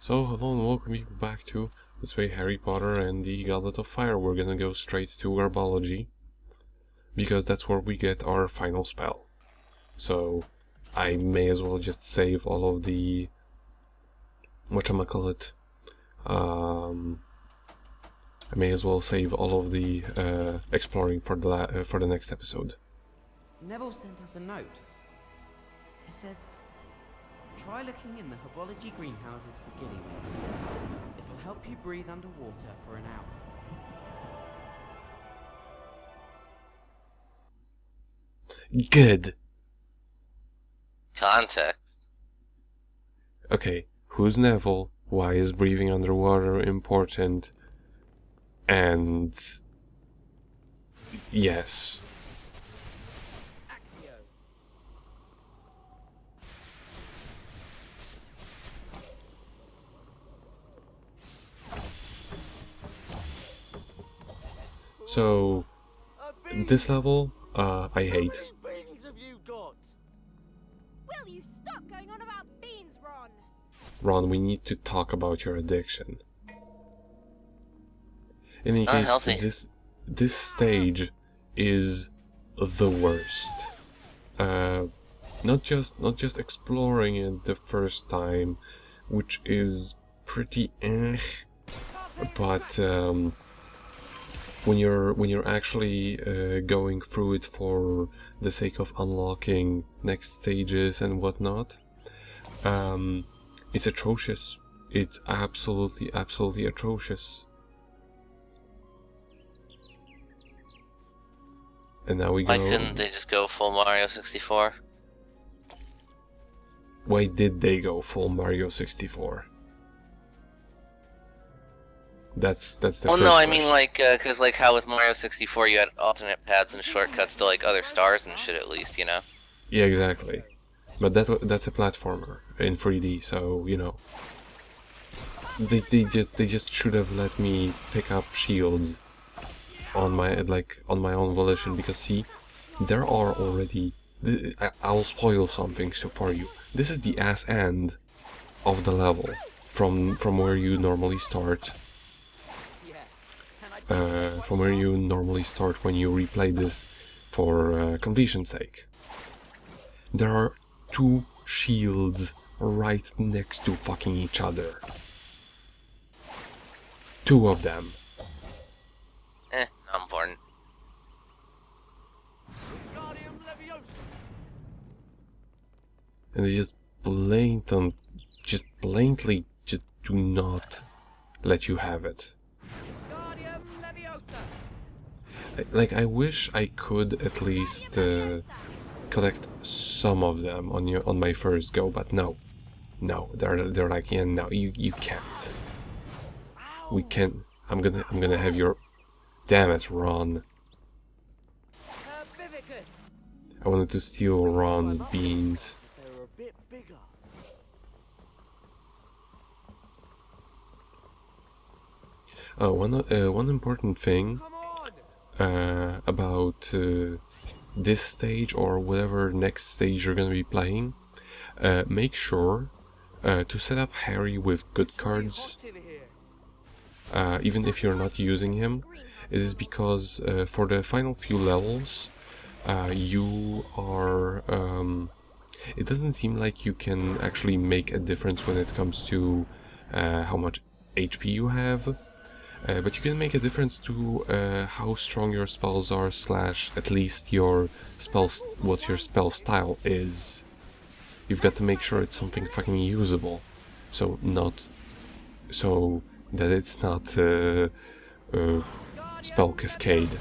So, hello and welcome you back to Let's Play Harry Potter and the Goblet of Fire. We're gonna go straight to Herbology, because that's where we get our final spell. So, I may as well just save all of the... whatchamacallit? I may as well save all of the exploring for the next episode. Neville sent us a note. It says, try looking in the herbology greenhouses for gillyweed. It'll help you breathe underwater for an hour. Good! Context. Okay, who's Neville? Why is breathing underwater important? And... yes. So, this level, I hate. Will you stop going on about beans, Ron? Ron, we need to talk about your addiction. In any It's not case, healthy. this stage is the worst. Not just exploring it the first time, which is pretty but when you're actually going through it for the sake of unlocking next stages and whatnot, it's atrocious. It's absolutely atrocious. And now we go... Why couldn't they just go full Mario 64? Why did they go full Mario 64? That's the Well, first no, I question. mean cause like how with Mario 64 you had alternate paths and shortcuts to like other stars and shit at least, you know? Yeah, exactly. But that's a platformer in 3D, so you know. They just should have let me pick up shields on my own volition, because see, there are already... I'll spoil something for you. This is the ass end of the level from where you normally start. From where you normally start when you replay this for completion's sake. There are two shields right next to fucking each other. Two of them. Not important. And they just blatantly just do not let you have it. Like, I wish I could at least collect some of them on my first go, but no, they're like, yeah, no, you can't. We can't. I'm gonna have your... Damn it, Ron. I wanted to steal Ron's beans. They're a bit bigger. Oh, one important thing about this stage or whatever next stage you're gonna be playing, make sure to set up Harry with good cards, even if you're not using him. It is because for the final few levels, you are... it doesn't seem like you can actually make a difference when it comes to how much HP you have. But you can make a difference to how strong your spells are, / at least your spells, what your spell style is. You've got to make sure it's something fucking usable, so that it's not spell cascade.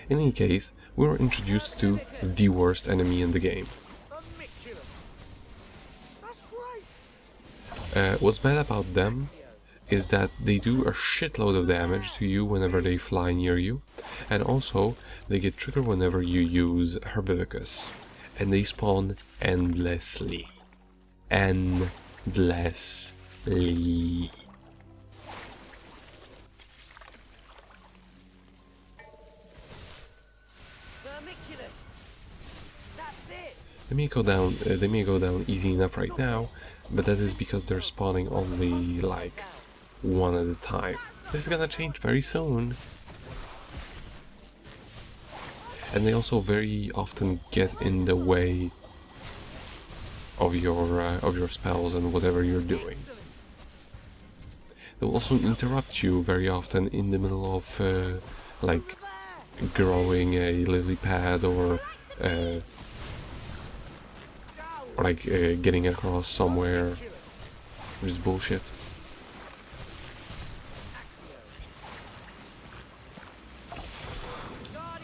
In any case, we were introduced to the worst enemy in the game. What's bad about them is that they do a shitload of damage to you whenever they fly near you, and also they get triggered whenever you use Herbivicus, and they spawn endlessly. Endlessly. They may go down. They may go down easy enough right now, but that is because they're spawning only like one at a time. This is gonna change very soon. And they also very often get in the way of your spells and whatever you're doing. They'll also interrupt you very often in the middle of like growing a lily pad or like getting across somewhere. Which is bullshit.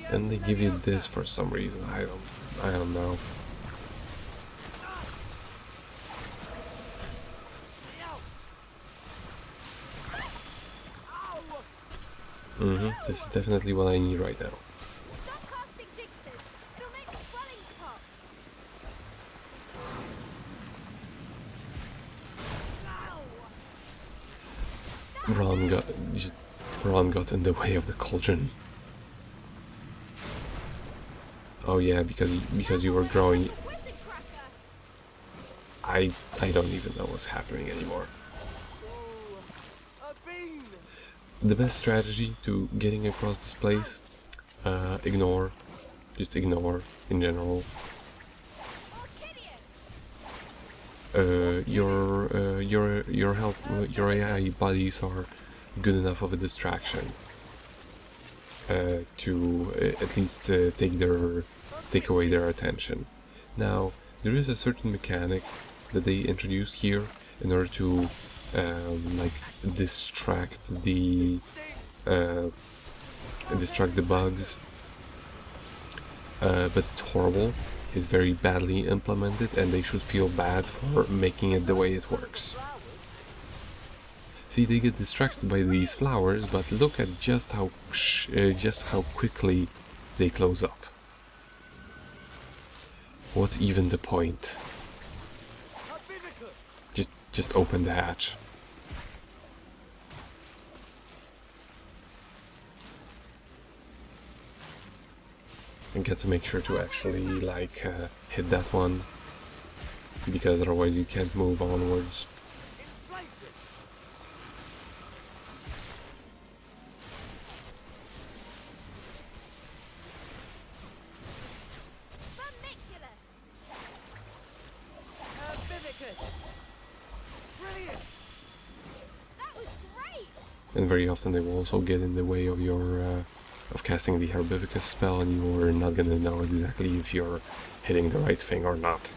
And they give you this for some reason. I don't know. This is definitely what I need right now. Stop casting jinxes. It'll make the swelling pop. Ron got in the way of the cauldron. Oh yeah, because you were growing. Wizard cracker. I don't even know what's happening anymore. A bean! The best strategy to getting across this place, ignore. Just ignore in general. Your AI buddies are good enough of a distraction to at least take away their attention. Now there is a certain mechanic that they introduced here in order to like distract the bugs, but it's horrible. It's very badly implemented, and they should feel bad for making it the way it works. See, they get distracted by these flowers, but look at just how quickly they close up. What's even the point? Just open the hatch. And get to make sure to actually like hit that one, because otherwise you can't move onwards. And very often they will also get in the way of your of casting the Herbivicus spell, and you are not gonna know exactly if you're hitting the right thing or not.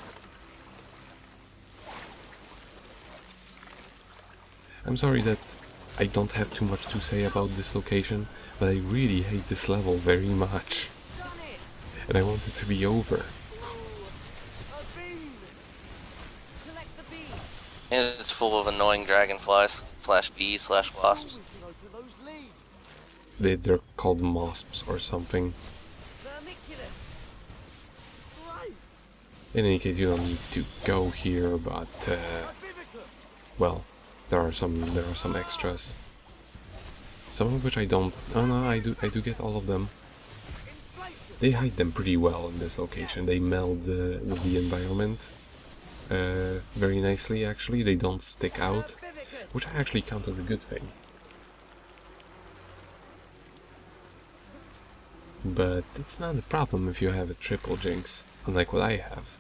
I'm sorry that I don't have too much to say about this location, but I really hate this level very much. And I want it to be over. And it's full of annoying dragonflies / bees / wasps. They're called mosps or something. In any case, you don't need to go here, but well, there are some extras. Some of which I don't. Oh no, I do get all of them. They hide them pretty well in this location. They meld with the environment very nicely. Actually, they don't stick out, which I actually count as a good thing. But it's not a problem if you have a triple jinx, unlike what I have.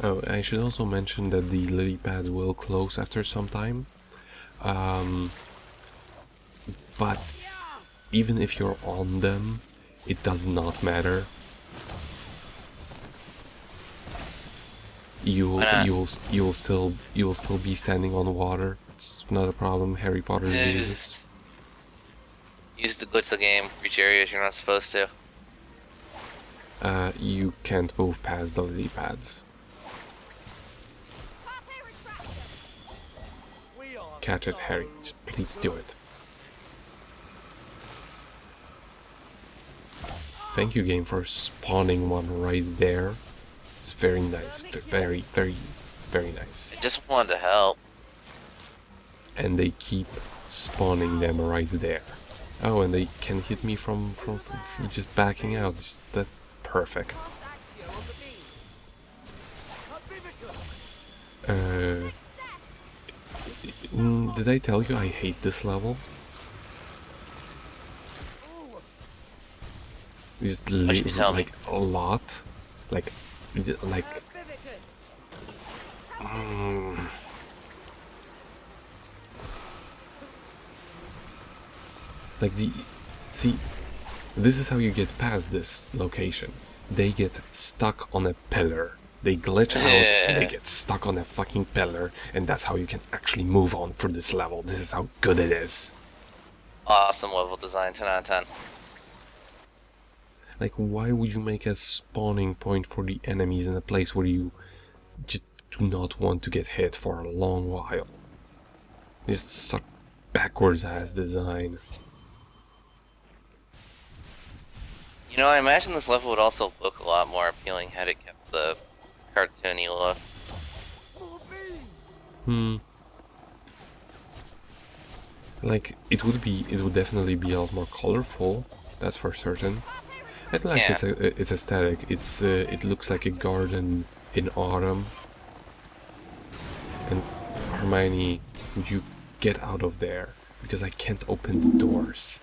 Oh, I should also mention that the lily pads will close after some time. But even if you're on them, it does not matter. You'll still be standing on water. It's not a problem. Harry Potter does this. Use to glitch the game, reach areas you're not supposed to. You can't move past the lily pads. Catch it, Harry. Just please do it. Thank you, game, for spawning one right there. It's very nice. Very, very, very nice. I just wanted to help. And they keep spawning them right there. Oh, and they can hit me from just backing out. Just that perfect. Did I tell you I hate this level? Just What'd you tell me? like a lot, like. Like see, this is how you get past this location. They get stuck on a pillar. They glitch out and they get stuck on a fucking pillar, and that's how you can actually move on for this level. This is how good it is. Awesome level design, 10 out of 10. Like, why would you make a spawning point for the enemies in a place where you just do not want to get hit for a long while? Just suck backwards ass design. You know, I imagine this level would also look a lot more appealing had it kept the cartoony look. Like, it would definitely be a lot more colorful, that's for certain. I like its aesthetic. It looks like a garden in autumn. And Hermione, would you get out of there? Because I can't open the doors.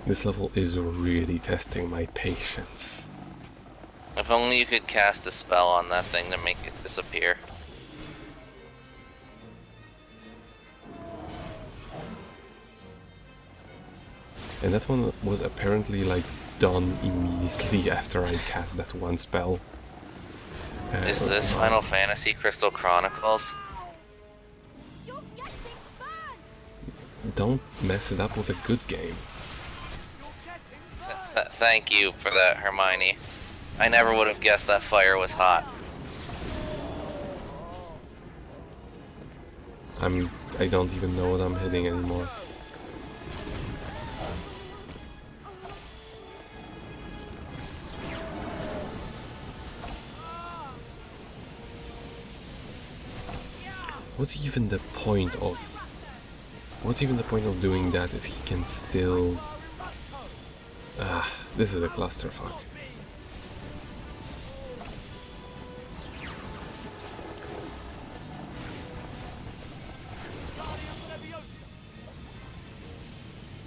This level is really testing my patience. If only you could cast a spell on that thing to make it disappear. And that one was apparently like done immediately after I cast that one spell. Is this Final Fantasy Crystal Chronicles? You're getting burned! Don't mess it up with a good game. Thank you for that, Hermione. I never would have guessed that fire was hot. I don't even know what I'm hitting anymore. What's even the point of doing that if he can still... this is a clusterfuck.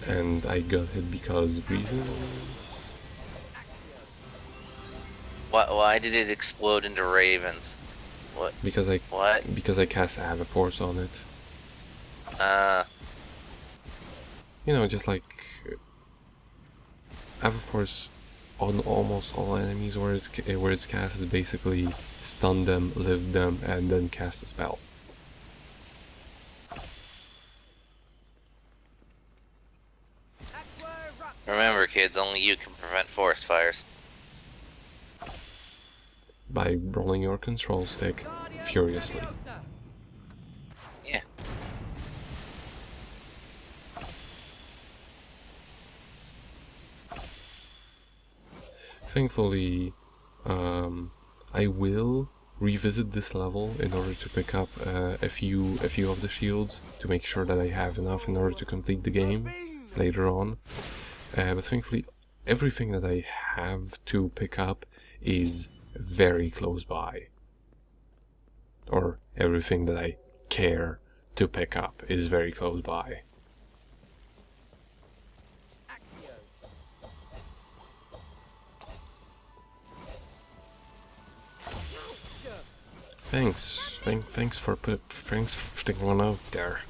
And I got hit because reasons. Why did it explode into ravens? What? Because I cast Avaforce on it. You know, just like Avaforce on almost all enemies where it's cast is basically stun them, lift them, and then cast a spell. Remember, kids, only you can prevent forest fires. By rolling your control stick furiously. Yeah. Thankfully, I will revisit this level in order to pick up a few of the shields to make sure that I have enough in order to complete the game later on. But thankfully, everything that I have to pick up is very close by. Or everything that I care to pick up is very close by. Thanks for sticking one out there.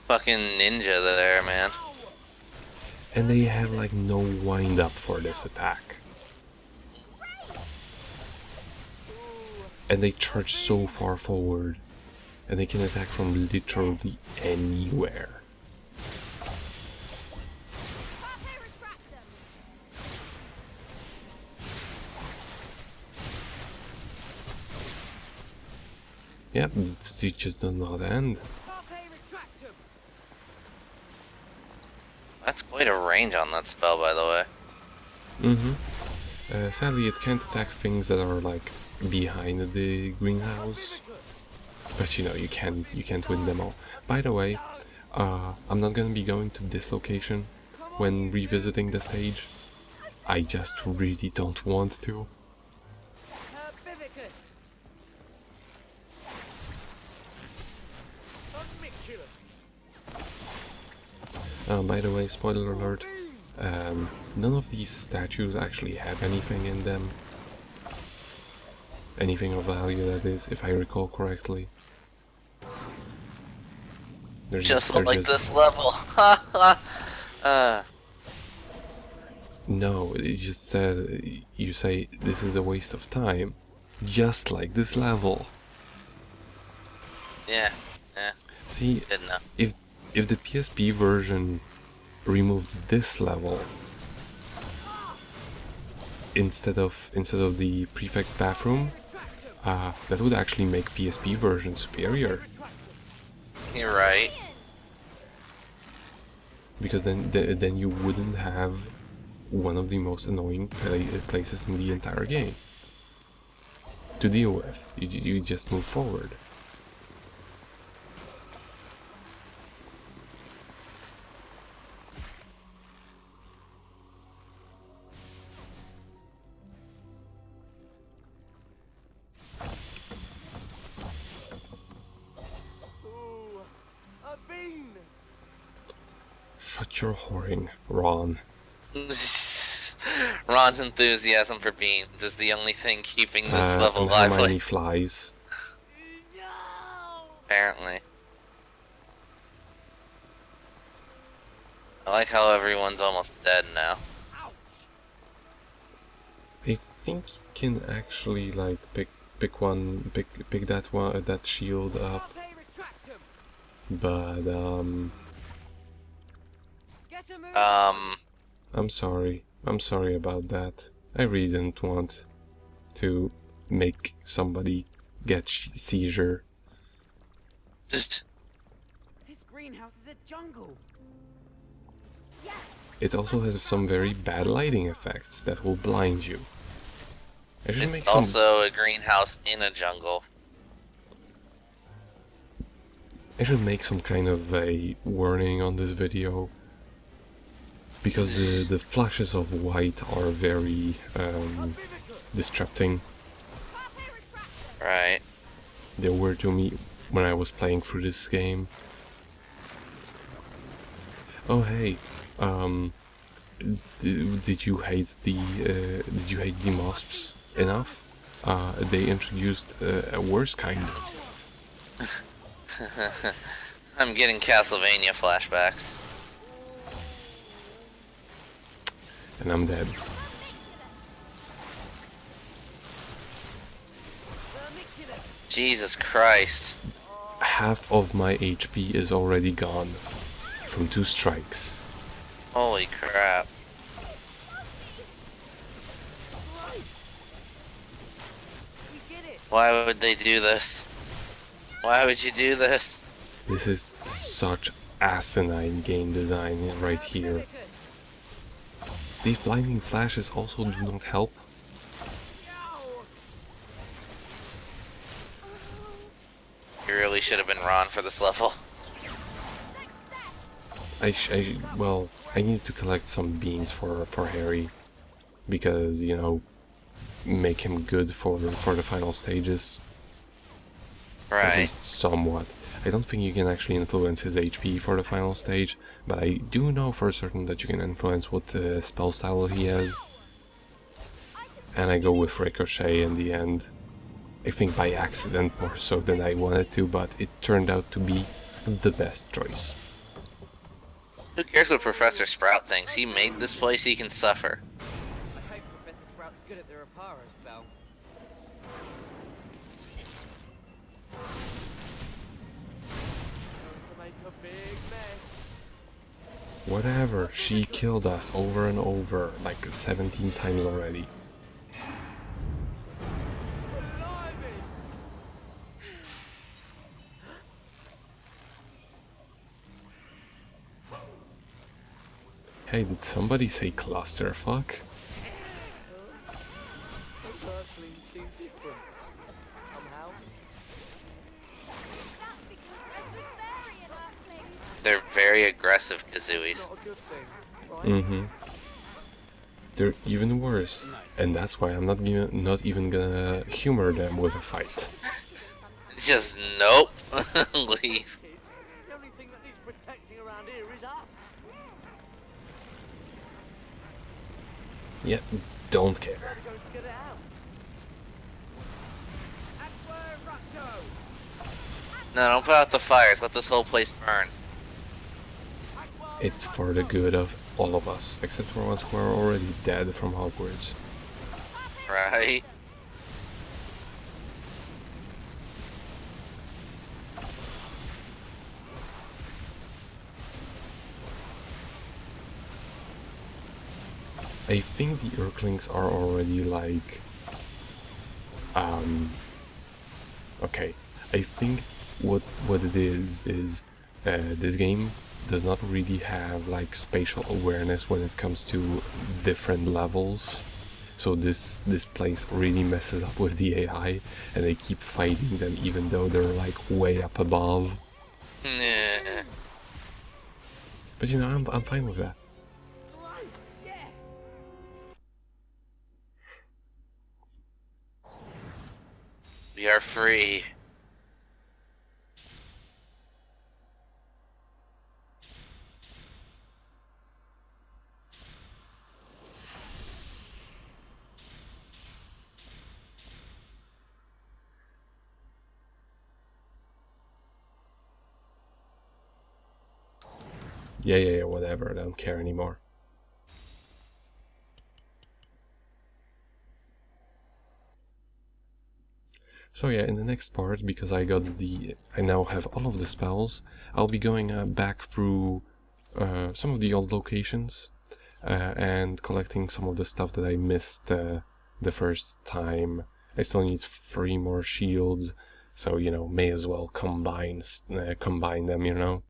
Fucking ninja there, man. And they have like no wind up for this attack. And they charge so far forward. And they can attack from literally anywhere. Yep, it just does not end. That's quite a range on that spell, by the way. Sadly, it can't attack things that are like behind the greenhouse, but you know you can't win them all. By the way, I'm not gonna be going to this location when revisiting the stage. I just really don't want to. Herbivicus. By the way, spoiler alert, none of these statues actually have anything in them. Anything of value, that is, if I recall correctly. They're Just they're like this level. No, it just says, you say, this is a waste of time. Just like this level. Yeah. See, Good enough. if the PSP version removed this level instead of the prefect's bathroom, that would actually make PSP version superior, You're right. because then you wouldn't have one of the most annoying places in the entire game to deal with. You just move forward. Ooh, a bean. Shut your whoring, Ron. Ron's enthusiasm for beans is the only thing keeping this level And Hermione lively. flies. No. Apparently. I like how everyone's almost dead now. Ouch. I think you can actually like pick that shield up, Carpe retractum. but Get a move. I'm sorry about that. I really didn't want to make somebody get seizure. Just This greenhouse is a jungle. Yes. It also has some very bad lighting effects that will blind you. I should make it's some. also a greenhouse in a jungle. I should make some kind of a warning on this video, because the flashes of white are very disrupting. Carpe retractum. Right. They were to me when I was playing through this game. Oh hey, did you hate the mosps enough? They introduced a worse kind. I'm getting Castlevania flashbacks. And I'm dead. Vermiculus. Jesus Christ. Half of my HP is already gone from 2 strikes. Holy crap. We did it. Why would they do this? Why would you do this? This is such asinine game design right here. Herbivicus. These blinding flashes also do not help. Yow. You really should have been Ron for this level. Well, I need to collect some beans for Harry, because, you know, make him good for the final stages. At Right. least somewhat. I don't think you can actually influence his HP for the final stage, but I do know for certain that you can influence what spell style he has. And I go with Ricochet in the end. I think by accident more so than I wanted to, but it turned out to be the best choice. Who cares what Professor Sprout thinks? He made this place he can suffer. I hope Professor Sprout's good at the Reparo spell. Going to make a big mess. Whatever, she killed us over and over, like 17 times already. Blimey. Hey, did somebody say clusterfuck? things seem different. Somehow. That's because every fairy in Earthlings. They're very aggressive Kazooies. It's not a good thing, right? Mm-hmm. They're even worse, and that's why I'm not even gonna humor them with a fight. Just nope. Leave. The only thing that needs protecting around here is us. Yeah, don't care. How are we going to get it out? No, don't put out the fires. Let this whole place burn. It's for the good of all of us, except for us who are already dead from Hogwarts. Right? I think the Earthlings are already like... Okay, I think what it is this game does not really have like spatial awareness when it comes to different levels. So this place really messes up with the AI, and they keep fighting them even though they're like way up above. Nah. But you know, I'm fine with that. We are free. Yeah, whatever, I don't care anymore. So yeah, in the next part, because I now have all of the spells, I'll be going back through some of the old locations and collecting some of the stuff that I missed the first time. I still need 3 more shields, so you know, may as well combine them, you know.